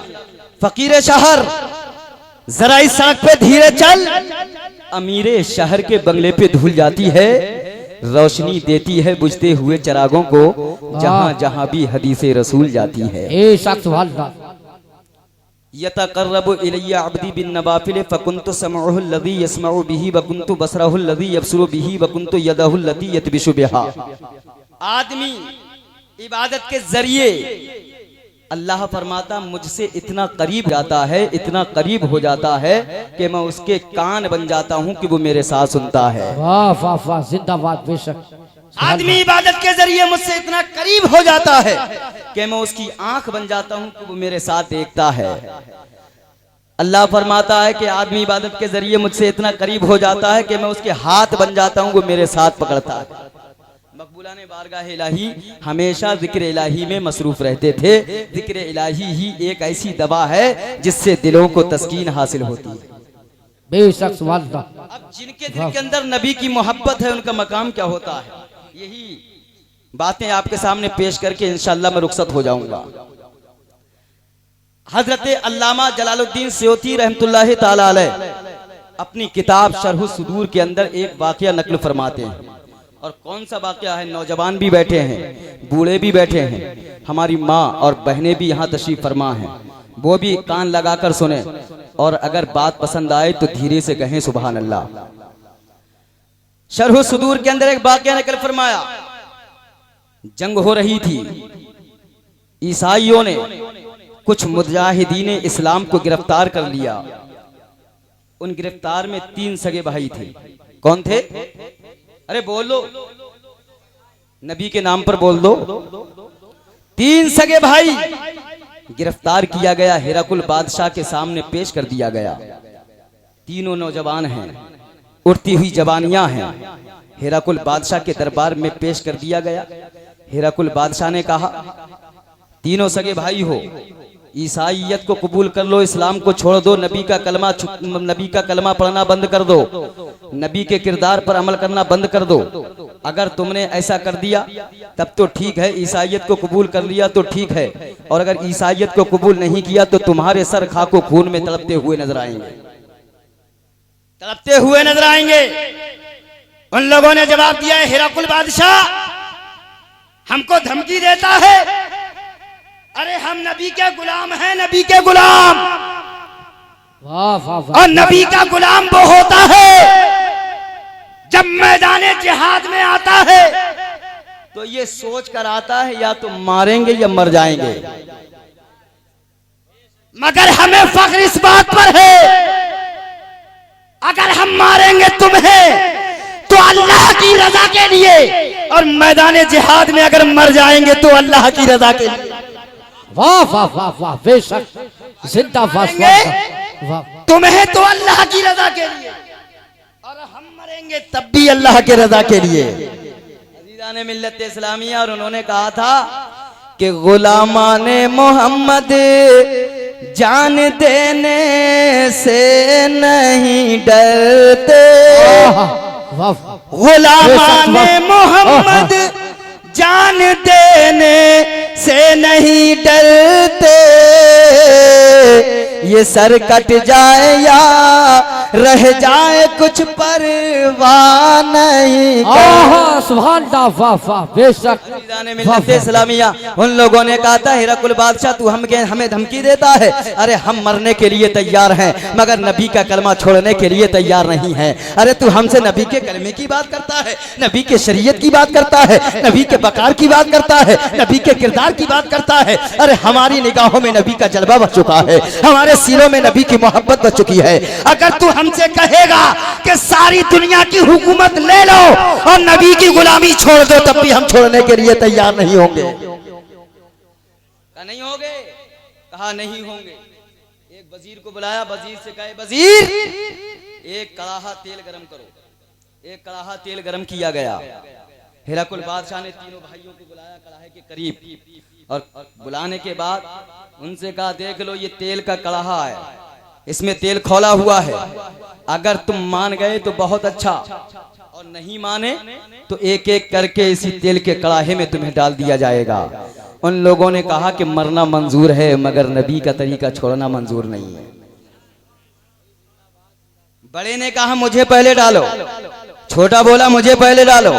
फकीर शहर जरा इस सड़क पे धीरे चल, अमीरे शहर के बंगले पे धूल जाती है, रोशनी देती है बुझते हुए चिरागों को, जहां जहां भी हदीसे रसूल जाती है। यतक़र्रबु इलैया अब्दी बिन नवाफिल फकुन्तु समअहु अल्लज़ी यस्मअु बिही व कुन्तु बसरहु अल्लज़ी यबसुरु बिही व कुन्तु यदहु अल्लती यतबिशु बिहा। आदमी इबादत के जरिए अल्लाह फरमाता मुझसे इतना करीब जाता है, इतना करीब हो जाता है कि मैं उसके कान बन जाता हूँ कि वो मेरे साथ सुनता है। वाह वाह वाह, जिंदाबाद, बेशक। आदमी इबादत के जरिए मुझसे इतना करीब हो जाता है कि मैं उसकी आंख बन जाता हूं कि वो मेरे साथ देखता है। अल्लाह फरमाता है कि आदमी इबादत के जरिए मुझसे इतना करीब हो जाता है कि मैं उसके हाथ बन जाता हूं, वो मेरे साथ पकड़ता है। मकबूला ने बारगाह इलाही हमेशा जिक्र इलाही में मसरूफ रहते थे। जिक्र इलाही ही एक ऐसी दवा है जिससे दिलों को तस्कीन हासिल होती है। बेशक। अब जिनके दिल के अंदर नबी की मोहब्बत है, उनका मकाम क्या होता है, यही बातें आपके सामने पेश करके इंशाअल्लाह मैं रुखसत हो जाऊंगा। हजरत अल्लामा जलालुद्दीन सयूती रहमतुल्लाह ताला अलैह अपनी किताब शरह सुदूर के अंदर एक वाकया नकल फरमाते हैं। और कौन सा वाकया है? नौजवान भी बैठे हैं, बूढ़े भी बैठे हैं, हमारी माँ और बहनें भी यहाँ तशरीफ फरमा हैं, वो भी कान लगाकर सुने और अगर बात पसंद आए तो धीरे से कहें सुभान अल्लाह। शरह सुदूर के अंदर एक वाकया नकल फरमाया। जंग हो रही थी, ईसाइयों ने कुछ मुजाहिदीन इस्लाम को गिरफ्तार कर लिया। उन गिरफ्तार में 3 सगे भाई थे। कौन थे? अरे बोलो, नबी के नाम पर बोल दो। 3 सगे भाई गिरफ्तार किया गया, हिरकुल बादशाह के सामने पेश कर दिया गया। तीनों नौजवान हैं, उड़ती हुई जवानियां हैं। हिरकुल बादशाह के दरबार में पेश कर दिया गया। हिरकुल बादशाह ने कहा, तीनों सगे भाई हो, ईसाइयत को कबूल कर लो, इस्लाम को छोड़ दो, नबी का कलमा पढ़ना बंद कर दो, नबी के किरदार पर अमल करना बंद कर दो। अगर तुमने ऐसा कर दिया तब तो ठीक है, ईसाइयत को कबूल कर लिया तो ठीक है, और अगर ईसाइयत को कबूल नहीं किया तो तुम्हारे सर खाको खून में तड़पते हुए नजर आएंगे, तड़पते हुए नजर आएंगे। उन लोगों ने जवाब दिया है, हिरकुल बादशाह हमको धमकी देता है, अरे हम नबी के गुलाम हैं, नबी के गुलाम। वाह वाह वाह। और नबी का गुलाम वो होता है जब मैदाने जिहाद में आता है तो ये सोच कर आता है या तो मारेंगे या मर जाएंगे। मगर हमें फख्र इस बात पर है, अगर हम मारेंगे तुम्हें तो अल्लाह की रजा के लिए, और मैदाने जिहाद में अगर मर जाएंगे तो अल्लाह की रजा के लिए। वाह वाह वाह वाह, बेशक, जिंदाबाद। तुम्हें तो अल्लाह की रजा के लिए, और हम मरेंगे तब भी अल्लाह के रजा के लिए। अजीज़ाने मिल्लत इस्लामिया, और उन्होंने कहा था कि गुलामाने मोहम्मद जान देने से नहीं डरते, गुलामाने मोहम्मद जान देने से नहीं डरते, ये सर कट जाए या रह जाए कुछ परवाह नहीं। सुभान अल्लाह, वाह वाह, बेशक। मिलते इस्लामिया उन लोगों ने कहा था हिरकुल बादशाह तू हमें धमकी देता है, अरे हम मरने के लिए तैयार हैं मगर नबी का कलमा छोड़ने के लिए तैयार नहीं है। अरे तू हमसे नबी के कलमे की बात करता है, नबी के शरीयत की बात करता है, नबी के बकार की बात करता है, नबी के किरदार की बात करता है। अरे हमारी निगाहों में नबी का जलवा बच चुका है, हमारे सीनों में नबी की मोहब्बत बच चुकी है। अगर तू हमसे कहेगा कि सारी दुनिया की हुकूमत ले लो और नबी की गुलामी छोड़ दो, तब भी हम छोड़ने के लिए तैयार नहीं होंगे। नहीं होंगे, कहा नहीं होंगे। एक वजीर को बुलाया, वजीर से कहे वजीर एक कड़ाहा तेल गरम करो। एक कड़ाहा तेल गरम किया गया। हिरकुल बादशाह ने तीनों भाइयों को बुलाया कड़ाहे के करीब और बुलाने के बाद उनसे कहा देख लो ये तेल का कड़ाहा है, इसमें तेल खौला हुआ है, अगर तुम मान गए तो बहुत अच्छा और नहीं माने तो एक एक करके इसी तेल के कड़ाहे में तुम्हें डाल दिया जाएगा। उन लोगों ने कहा कि मरना मंजूर है मगर नबी का तरीका छोड़ना मंजूर नहीं है। बड़े ने कहा मुझे पहले डालो, छोटा बोला मुझे पहले डालो,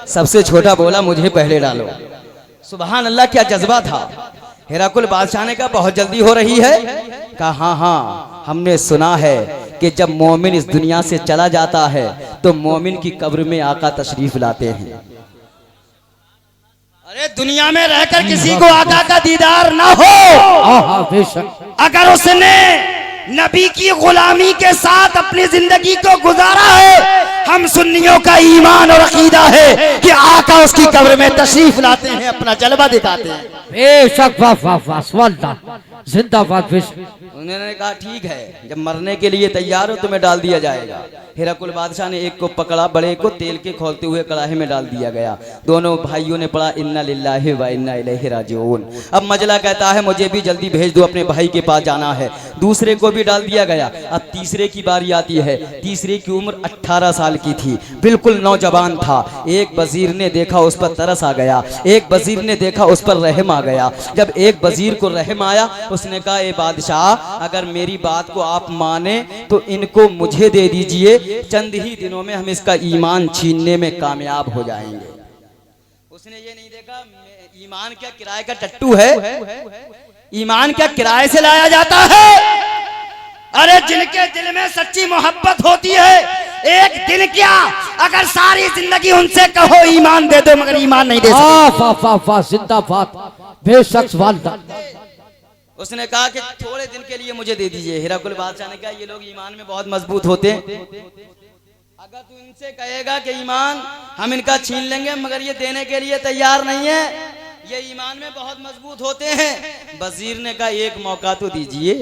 सबसे छोटा बोला मुझे पहले डालो। सुभान अल्लाह, क्या जज्बा था। हिरकुल बादशाह ने कहा बहुत जल्दी हो रही है। कहा हाँ हाँ, हमने सुना है कि जब मोमिन इस दुनिया से चला जाता है तो मोमिन की कब्र में आका तशरीफ लाते हैं। अरे दुनिया में रहकर किसी को आका का दीदार ना हो, अगर उसने नबी की गुलामी के साथ अपनी जिंदगी को गुजारा है, हम सुन्नियों का ईमान और अकीदा है कि आका उसकी कब्र में तशरीफ लाते हैं, अपना जलवा दिखाते हैं। बेशक, वाह वाह वाह, सुभान जिंदाबाद। उन्होंने कहा ठीक है, जब मरने के लिए तैयार हो तुम्हें डाल दिया जाएगा। हिरकुल बादशाह ने एक को पकड़ा, बड़े को तेल के खोलते हुए कड़ाहे में डाल दिया गया। दोनों भाइयों ने पढ़ा इन्ना लिल्लाहि व इन्ना इलैहि राजिऊन। अब मजला कहता है मुझे भी जल्दी भेज दो, अपने भाई के पास जाना है। दूसरे को भी डाल दिया गया। अब तीसरे की बारी आती है। तीसरे की उम्र 18 साल की थी, बिल्कुल नौजवान था। एक वजीर ने देखा उस पर तरस आ गया, एक वजीर ने देखा उस पर रहम आ गया। जब एक वजीर को रहम आया उसने कहा ए बादशाह, अगर मेरी बात को आप माने तो इनको मुझे दे दीजिए, चंद ही दिनों में हम इसका ईमान छीनने में कामयाब हो जाएंगे। उसने ये नहीं देखा ईमान क्या किराए का टट्टू है, ईमान क्या किराए से लाया जाता है। अरे जिनके दिल में सच्ची मोहब्बत होती है, एक दिन क्या अगर सारी जिंदगी उनसे कहो ईमान दे दो मगर ईमान नहीं दे सकते। जिंदाबाद, बेशक। उसने कहा कि थोड़े दिन के लिए मुझे दे दीजिए। हिरकुल बादशाह ने कहा ये लोग ईमान में बहुत मजबूत होते हैं, अगर तू इनसे कहेगा कि ईमान हम इनका छीन लेंगे मगर ये देने के लिए तैयार नहीं है, ये ईमान में बहुत मजबूत होते हैं। वजीर ने कहा एक मौका तो दीजिए।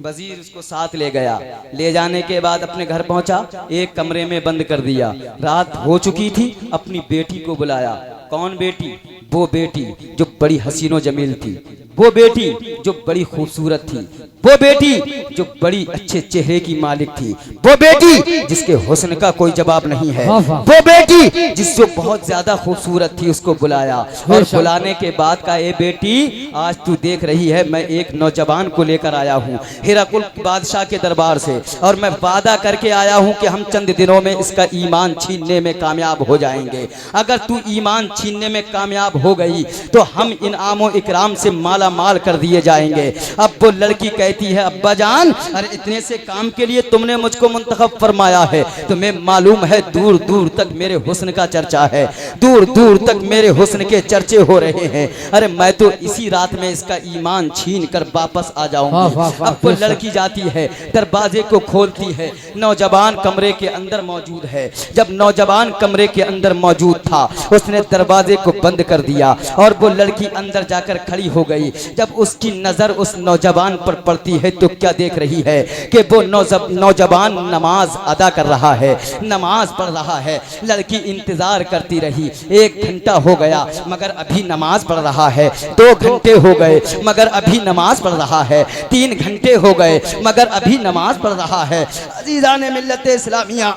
वजीर उसको साथ ले गया। ले जाने के बाद अपने घर पहुंचा, एक कमरे में बंद कर दिया। रात हो चुकी थी। अपनी बेटी को बुलाया। कौन बेटी? वो बेटी जो बड़ी हसीनो जमील थी, वो बेटी जो बड़ी खूबसूरत थी, वो बेटी जो बड़ी अच्छे चेहरे की मालिक थी, वो बेटी जिसके हुस्न का कोई जवाब नहीं है, वो बेटी जिससे बहुत ज्यादा खूबसूरत थी, उसको बुलाया। और बुलाने के बाद कहा ए बेटी, आज तू देख रही है मैं एक नौजवान को लेकर आया हूँ हिरकुल बादशाह के दरबार से, और मैं वादा करके आया हूँ कि हम चंद दिनों में इसका ईमान छीनने में कामयाब हो जाएंगे। अगर तू ईमान छीनने में कामयाब हो गई तो हम इनामो इकराम से माला माल कर दिए जाएंगे। अब वो लड़की कहती है अब्बा जान, अरे इतने से काम के लिए तुमने मुझको मुंतखब फरमाया है, तुम्हें मालूम है दूर दूर तक मेरे हुस्न का चर्चा है, दूर दूर तक मेरे हुस्न के चर्चे हो रहे हैं। अरे मैं तो इसी रात में इसका ईमान छीन कर वापस आ जाऊंगी। अब वो लड़की जाती है, दरवाजे को खोलती है, नौजवान कमरे के अंदर मौजूद है। जब नौजवान कमरे के अंदर मौजूद था उसने दरवाजे को बंद कर दिया और वो लड़की अंदर जाकर खड़ी हो गई। जब उसकी नजर उस नौजवान पर पड़ती है तो क्या देख रही है कि वो नौजवान नमाज अदा कर रहा है, नमाज पढ़ रहा है। लड़की इंतजार करती रही, 1 घंटा हो गया मगर अभी नमाज पढ़ रहा है, 2 घंटे हो गए मगर अभी नमाज पढ़ रहा है, 3 घंटे हो गए मगर अभी नमाज पढ़ रहा है। अजीज़ान मिल्लत इस्लामिया,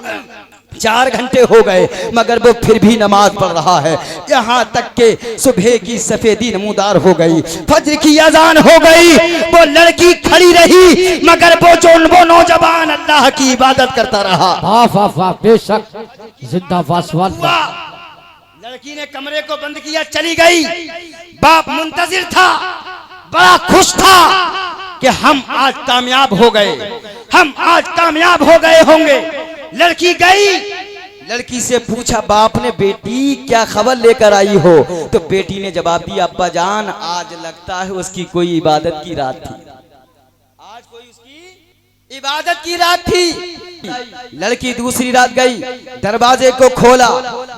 4 घंटे हो गए मगर वो फिर भी नमाज पढ़ रहा है। यहाँ तक के सुबह की सफेदी नमूदार हो गई, फज्र की अजान हो गई, वो लड़की खड़ी रही मगर वो नौजवान अल्लाह की इबादत करता रहा। वाह वाह वाह, बेशक जिंदाबाद सुभान। लड़की ने कमरे को बंद किया, चली गई। बाप मुंतजिर था, बड़ा खुश था कि हम आज कामयाब हो गए, हम आज कामयाब हो गए होंगे। लड़की गई, लड़की से पूछा बाप ने, बेटी क्या खबर लेकर आई हो? तो बेटी ने जवाब दिया, अब्बा जान आज लगता है उसकी कोई इबादत की रात थी, आज कोई उसकी इबादत की रात थी। लड़की दूसरी रात गई, दरवाजे को खोला,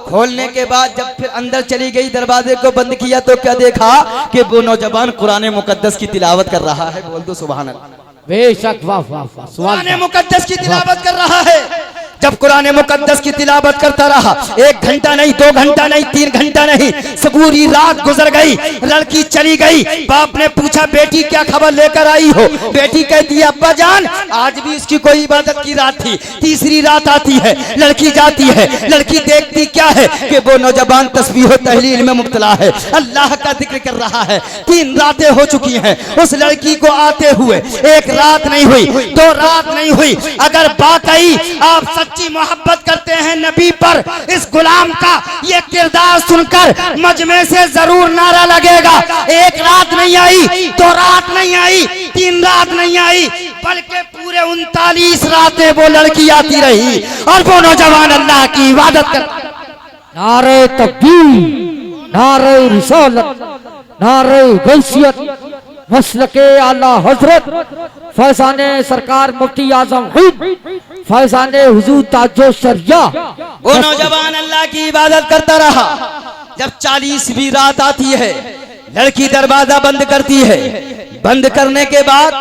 खोलने के बाद जब फिर अंदर चली गई, दरवाजे को बंद किया तो क्या देखा कि वो नौजवान कुरान मुकद्दस की तिलावत कर रहा है। बोल दो सुभान अल्लाह। बेशक वाह वाह वाह, कुरान मुकद्दस की तिलावत कर रहा है। जब कुरान मुकद्दस की तिलावत करता रहा, 1 घंटा नहीं, 2 घंटा नहीं, 3 घंटा नहीं, पूरी रात गुजर गई। लड़की चली गई, बाप ने पूछा बेटी क्या खबर लेकर आई हो? बेटी कहती है, अब्बा जान आज भी उसकी कोई इबादत की रात थी। तीसरी रात आती है, लड़की जाती है, लड़की देखती क्या है कि वो नौजवान तस्बीह व तहलील में मुब्तला है, अल्लाह का जिक्र कर रहा है। 3 रातें हो चुकी हैं उस लड़की को आते हुए, 1 रात नहीं हुई, 2 रात नहीं हुई। अगर वाकई आप सच्ची मोहब्बत करते हैं नबी पर, इस गुलाम का ये किरदार सुनकर मजमे से जरूर नारा लगेगा। 1 रात नहीं आई, 2 रात नहीं आई, 3 रात नहीं आई, बल्कि पूरे 39 रातें वो लड़की आती रही और वो नौजवान अल्लाह की इबादत करता। नारे तकबीर, नारे रिसालत, नारे गौसियत, मसलके आला हजरत फैजाने सरकार मुफ्ती आजम हिंद फैजाने हुजूर ताजो शरिया। वो नौजवान अल्लाह की इबादत करता रहा। जब 40वीं रात आती है, लड़की दरवाजा बंद करती है। बंद करने के बाद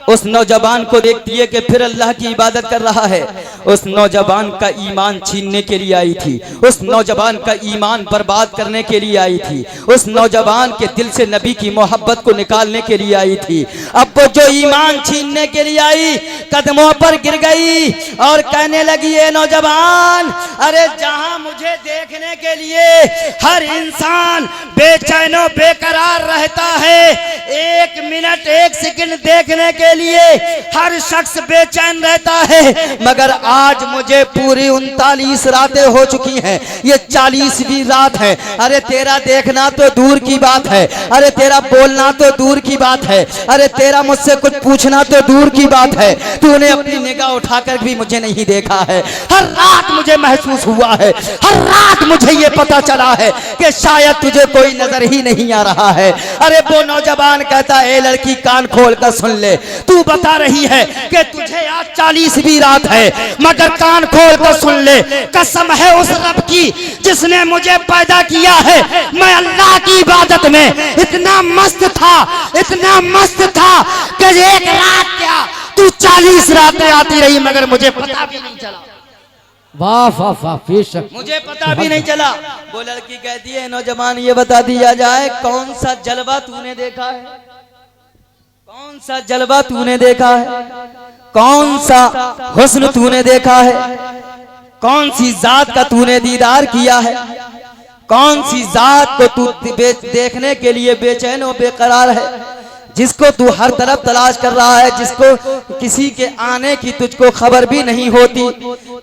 उस नौजवान को देखती है कि फिर अल्लाह की इबादत कर रहा है। उस नौजवान का ईमान छीनने के लिए आई थी, उस नौजवान का ईमान बर्बाद करने के लिए आई थी, उस नौजवान के दिल से नबी की मोहब्बत को निकालने के लिए आई थी। अब वो जो ईमान छीनने के लिए आई, कदमों पर गिर गई और कहने लगी, ए नौजवान, अरे जहां मुझे देखने के लिए हर इंसान बेचैनो बेकरार रहता है, 1 मिनट 1 सेकंड देखने के लिए हर शख्स बेचैन रहता है, मगर आज मुझे पूरी 39 रातें हो चुकी हैं, ये 40वीं रात है। अरे तेरा देखना तो दूर की बात है, अरे तेरा बोलना तो दूर की बात है, अरे तेरा मुझसे कुछ पूछना तो दूर की बात है, तूने अपनी निगाह उठाकर भी मुझे नहीं देखा है। हर रात मुझे महसूस हुआ है, हर रात मुझे ये पता चला है कि शायद तुझे कोई नजर ही नहीं आ रहा है। अरे वो नौजवान कहता है, लड़की कान खोल कर सुन ले, तू बता रही है कि तुझे आज 40वीं रात है, मगर कान खोल कर सुन ले, कसम है उस रब की जिसने मुझे पैदा किया है, मैं अल्लाह की इबादत में इतना मस्त था, इतना मस्त था कि 1 रात क्या तू 40 रातें आती रही मगर मुझे पता भी नहीं चला। वाह वाह वाह, बेशक मुझे पता भी नहीं चला। वो लड़की कहती है, नौजवान ये बता दिया जाए कौन सा जलवा तूने देखा है, कौन सा जलवा तूने देखा है, कौन सा हुस्न तूने देखा है, कौन सी जात का तूने दीदार किया है, कौन सी जात को तू देखने के लिए बेचैन और बेकरार है, जिसको तू हर तरफ तलाश कर रहा है, जिसको किसी के आने की तुझको खबर भी नहीं होती।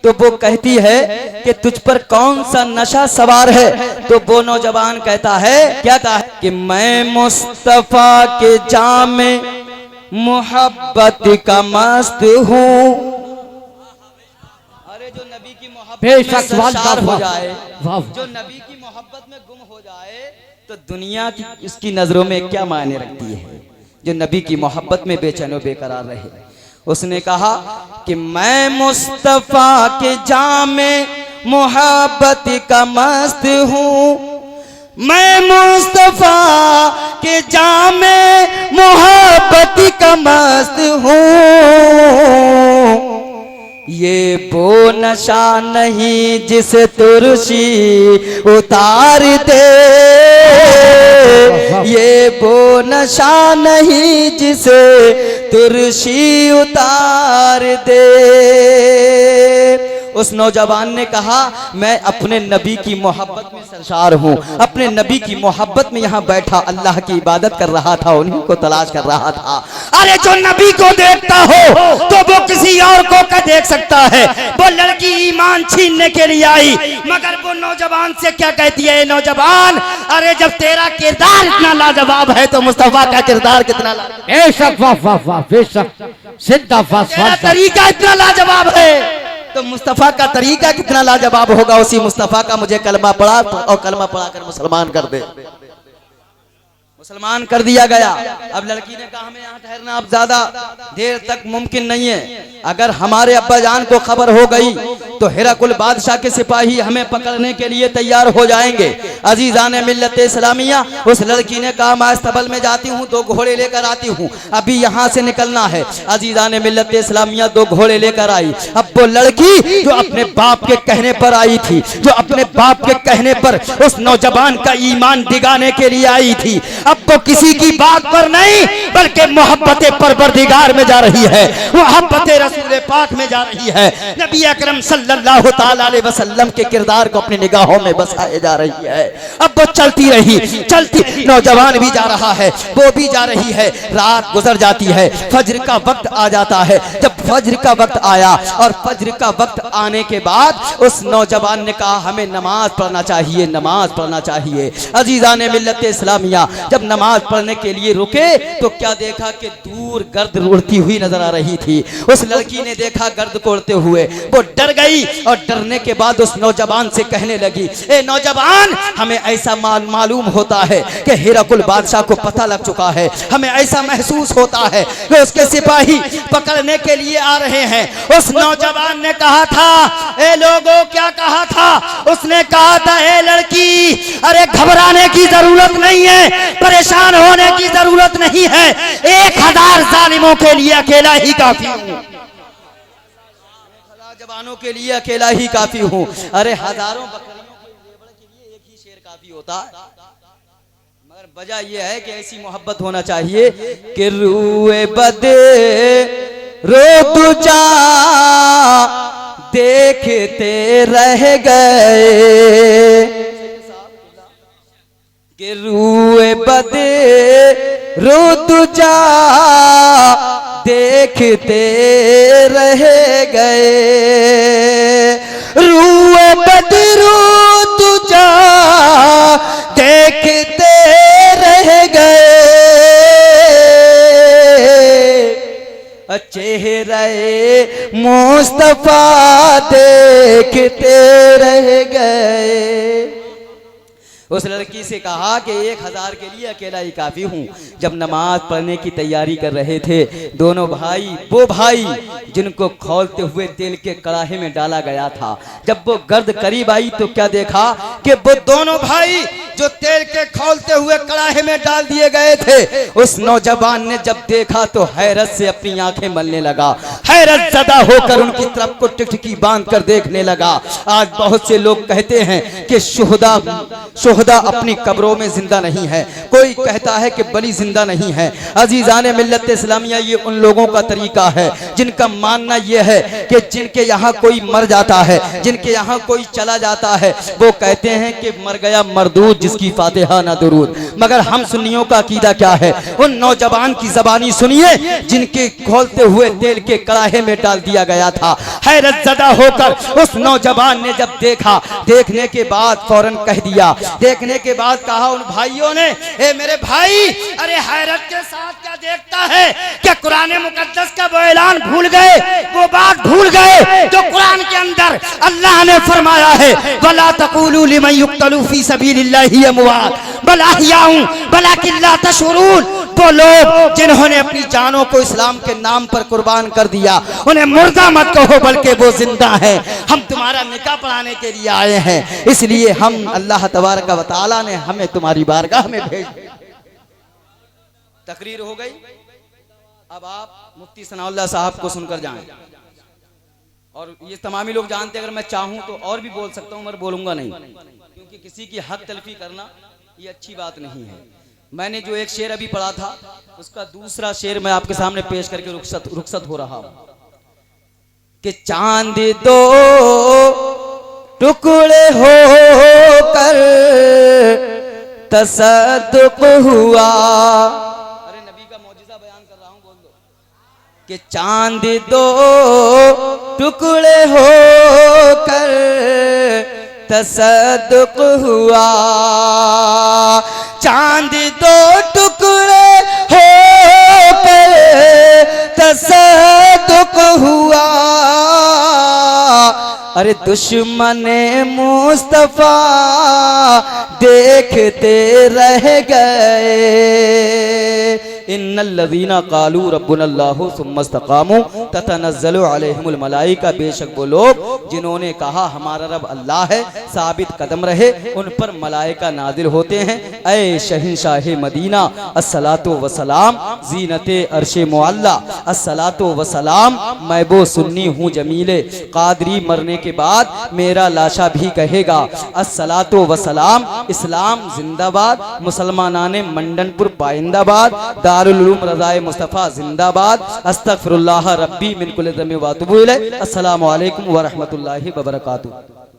तो वो कहती है कि तुझ पर कौन सा नशा सवार है। तो वो नौजवान कहता है, क्या कहता है कि मैं मुस्तफा के जाम में मोहब्बत का मस्त हूँ। अरे जो नबी की मोहब्बत में सरशार हो जाए, जो नबी की मोहब्बत में गुम हो जाए, तो दुनिया की इसकी नजरों में क्या मायने रखती है। जो नबी की मोहब्बत में बेचैन बेकरार रहे। उसने कहा कि मैं मुस्तफा के जाम में मोहब्बत का मस्त हूँ, मैं मुस्तफा के जाम में मोहब्बत का मस्त हूँ। ये वो नशा नहीं जिसे तुरशी उतार दे, ये वो नशा नहीं जिसे तुरशी उतार दे। उस नौजवान ने कहा मैं अपने नबी की मोहब्बत में सरशार हूँ, अपने नबी की मोहब्बत में यहाँ बैठा अल्लाह की इबादत कर रहा था, उन्हीं को तलाश कर रहा था। अरे जो नबी को देखता हो तो वो किसी और को क्या देख सकता है। वो लड़की ईमान छीनने के लिए आई, मगर वो नौजवान से क्या कहती है, नौजवान अरे जब तेरा किरदार इतना लाजवाब है तो मुस्तफा का किरदार कितना बेशक, वाह वाह वाह, बेशक, जिंदाबाद, तेरा तरीका इतना लाजवाब है तो मुस्तफा का तरीका कितना लाजवाब होगा। उसी मुस्तफा का मुझे कलमा पढ़ा और कलमा पढ़ाकर मुसलमान कर दे। मुसलमान कर दिया गया। अब लड़की ने कहा हमें यहाँ ठहरना अब ज्यादा देर तक मुमकिन नहीं है, अगर हमारे अब्बा जान को खबर हो गई तो हिरकुल बादशाह के सिपाही हमें पकड़ने के लिए तैयार हो जाएंगे। अजीजाने मिल्लत इस्लामिया, उस लड़की ने कहा मैं अस्तबल में जाती हूँ, 2 घोड़े लेकर आती हूँ, अभी यहाँ से निकलना है। अजीजाने मिल्लत इस्लामिया 2 घोड़े लेकर आई। अब वो लड़की जो अपने बाप के कहने पर आई थी, जो अपने बाप के कहने पर उस नौजवान का ईमान दिगाने के लिए आई थी, अब वो किसी की बात पर नहीं बल्कि मोहब्बत परवरदिगार में जा रही है, मोहब्बत रसूल पाक में जा रही है। नबी अकरम सल्लल्लाहु ताला अलैहि वसल्लम के किरदार को अपनी निगाहों में बसाए जा रही है। अब वो चलती रही, चलती, नौजवान भी जा रहा है, वो भी जा रही है। रात गुजर जाती है, फज्र का वक्त आ जाता है। जब फज्र का वक्त आया और फज्र का वक्त आने के बाद उस नौजवान ने कहा हमें नमाज पढ़ना चाहिए, नमाज पढ़ना चाहिए। अजीजाने मिल्लत इस्लामिया जब नमाज पढ़ने के लिए रुके तो क्या देखा कि दूर गर्द उड़ती हुई नजर आ रही थी। उस लड़की ने देखा गर्द को उड़ते हुए, वो डर गई और डरने के बाद उस नौजवान से कहने लगी, ए नौजवान हमें ऐसा मालूम होता है कि हिरकुल बादशाह को पता लग चुका है, हमें ऐसा महसूस होता है कि उसके सिपाही पकड़ने के लिए आ रहे हैं। उस नौजवान ने कहा था, ए लोगों क्या कहा था, उसने कहा था ए लड़की अरे घबराने की जरूरत नहीं है, परेशान होने की जरूरत नहीं है, 1000 जालिमों के लिए अकेला ही काफी हूँ, जवानों के लिए अकेला ही काफी हूँ। अरे हजारों बकरियों के लिए एक ही शेर काफी होता है, मगर वजह यह है कि ऐसी मोहब्बत होना चाहिए कि रूए बदे रो तुझा देखते रह गए, कि रूए बदे रो तुझा देखते रह गए, रूए बदे रो तुझा देखते रह गए, चेहरे मुस्तफा देखते रह गए। उस लड़की से कहा कि 1000 के लिए अकेला ही काफी हूँ। जब नमाज पढ़ने की तैयारी कर रहे थे दोनों भाई, वो भाई जिनको खौलते हुए तेल के कड़ाहे में डाला गया था, जब वो गर्द करीब आई तो क्या देखा कि वो दोनों भाई जो तेल के खौलते हुए कड़ाहे में डाल दिए गए थे, उस नौजवान ने जब देखा तो हैरत से अपनी आंखें मलने लगा, हैरत ज़दा होकर उनकी तरफ को टिकटिकी बांध कर देखने लगा। आज बहुत से लोग कहते हैं कि शुहदा अपनी कब्रों में जिंदा नहीं है, कोई कहता है कि बली जिंदा नहीं है। अजीजाने मिल्लत इस्लामिया, ये उन लोगों का तरीका है जिनका मानना यह है कि जिनके यहाँ कोई मर जाता है, जिनके यहाँ कोई चला जाता है, वो कहते हैं कि मर गया मरदूद जिसकी फातिहा ना दुरूद। मगर हम सुन्नियों का अकीदा क्या है? उन नौजवान की ज़बानी सुनिए जिनके खोलते हुए तेल के कड़ाहे में डाल दिया गया था। हैरत ज़दा होकर उस नौजवान ने जब देखा, देखने के बाद फौरन कह दिया, देखने के बाद कहा उन भाइयों ने, ए मेरे भाई, अरे हैरत के साथ क्या देखता है? क्या कुरान मुकद्दस का वो ऐलान भूल गए, वो बात भूल गए जो कुरान के अंदर अल्लाह ने फरमाया है, वला तक़ूलू लिमन युक़्तलू फी सबीलिल्लाहि अमवात बल अहयाउन वलाकिन ला तशऊरून। वो लोग जिन्होंने अपनी जानों को इस्लाम के नाम पर कुर्बान कर दिया, उन्हें मुर्दा मत कहो बल्कि वो जिंदा है। हम तुम्हारा निकाह पढ़ाने के लिए आए हैं, इसलिए हम अल्लाह तबारक व तआला ने हमें तुम्हारी बारगाह में भेज दिया। तकरीर हो गई। अब आप मुफ्ती सनाउल्लाह साहब को सुनकर जाएं। और ये तमामी लोग जानते हैं, अगर मैं चाहूं तो और भी बोल सकता हूं, मगर बोलूंगा नहीं, क्योंकि किसी की हक तलफी करना ये अच्छी बात नहीं है। मैंने जो एक शेर अभी पढ़ा था, उसका दूसरा शेर मैं आपके सामने पेश करके रुखसत हो रहा हूं। कि चांद दो टुकड़े हो कर तसद्दुक हुआ। अरे नबी का मौजिज़ा बयान कर रहा हूं, बोल दो कि चांद दो टुकड़े हो कर तसद्दुक हुआ। चांद दो टुकड़े हो कर तसद्दुक हुआ। अरे दुश्मने मुस्तफा देखते रह गए। इन्नल्लज़ीना क़ालू रब्बुनल्लाहु सुम्मा इस्तक़ामू ततनज़्ज़लु अलैहिमुल मलाइका, बेशक वो लोग जिन्होंने कहा हमारा रब अल्लाह है, साबित कदम रहे, उन पर मलाइका नाजिल होते हैं। ऐ शहंशाहे मदीना अस्सलातु वसलाम ज़ीनते अर्शे मुअल्ला, अस्सलातु वसलाम मैं वो सुन्नी हूँ जमीले, कादरी मरने के बाद मेरा लाशा भी कहेगा अस्सलातु वसलाम। इस्लाम जिंदाबाद, मुसलमानाने मंडनपुर पाइंदाबाद, दारुल उलूम रज़ाए मुस्तफ़ा जिंदाबाद। अस्तगफिरुल्लाह रब्बी मिन कुल्लि ज़ंबिन व अतूबु इलैह। अस्सलामु अलैकुम व रहमतुल्लाहि व बरकातुहू।